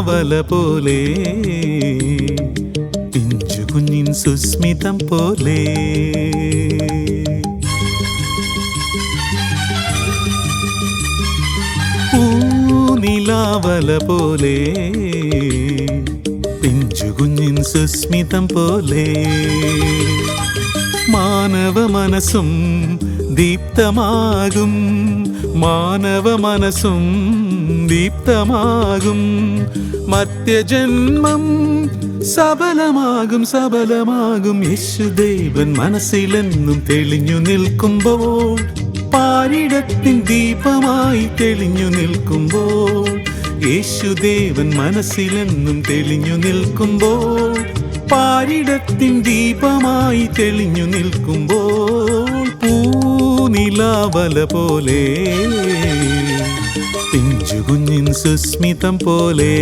പൂനിലാവല പോലെ പിഞ്ചു കുഞ്ഞിൻ സുസ്മിതം പോലെ പൂനിലാവല പോലെ പിഞ്ചു കുഞ്ഞിൻ സുസ്മിതം പോലെ മാനവ മനസ്സും ദീപ്തമാകും മാനവ മനസ്സും ദീപ്തമാകും മർത്യജന്മം സബലമാകും സബലമാകും യേശുദേവൻ മനസ്സിലെന്നും തെളിഞ്ഞു നിൽക്കുമ്പോൾ പാരിടത്തിൻ ദീപമായി തെളിഞ്ഞു നിൽക്കുമ്പോൾ യേശുദേവൻ മനസ്സിലെന്നും തെളിഞ്ഞു നിൽക്കുമ്പോൾ പാരിടത്തിൻ ദീപമായി തെളിഞ്ഞു നിൽക്കുമ്പോൾ പൂനിലാവല പോലെ പിഞ്ചു കുഞ്ഞിൻ സുസ്മിതം പോലെ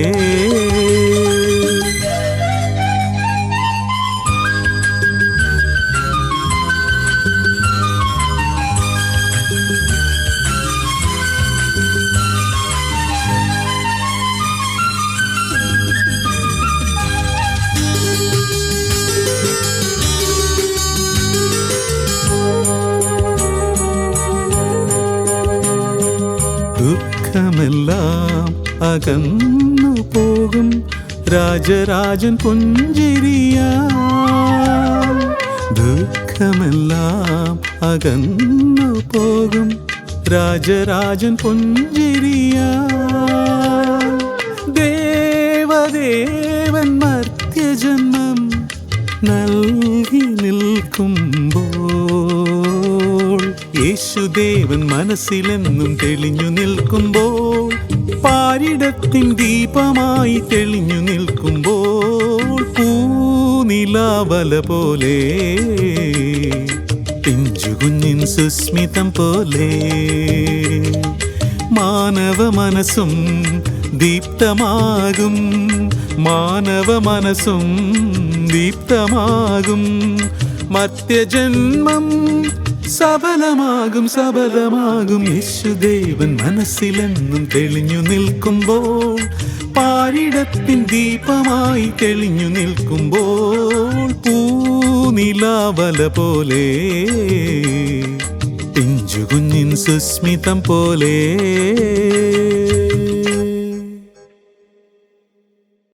ദുഃഖമെല്ലാം അകന്നു പോകും രാജരാജൻ പുഞ്ചിരിയാ ദുഃഖമെല്ലാം അകന്നു പോകും രാജരാജൻ പുഞ്ചിരിയാ ദേവദേവൻ മർത്യജന്മം നൽകി നിൽക്കുമ്പോൾ യേശുദേവൻ മനസ്സിലെന്നും തെളിഞ്ഞു നിൽക്കുമ്പോൾ പാരിടത്തിൻ ദീപമായി തെളിഞ്ഞു നിൽക്കുമ്പോൾ പൂനിലാവല പോലെ പിഞ്ചു കുഞ്ഞിൻ സുസ്മിതം പോലെ മാനവ മനസ്സും ദീപ്തമാകും മാനവ മനസ്സും ദീപ്തമാകും മർത്യജന്മം സബലമാകും സബലമാകും യേശുദേവൻ മനസ്സിലെന്നും തെളിഞ്ഞു നിൽക്കുമ്പോൾ പാരിടത്തിൻ ദീപമായി തെളിഞ്ഞു നിൽക്കുമ്പോൾ പൂനിലാവല പോലെ പിഞ്ചു കുഞ്ഞിൻ സുസ്മിതം പോലെ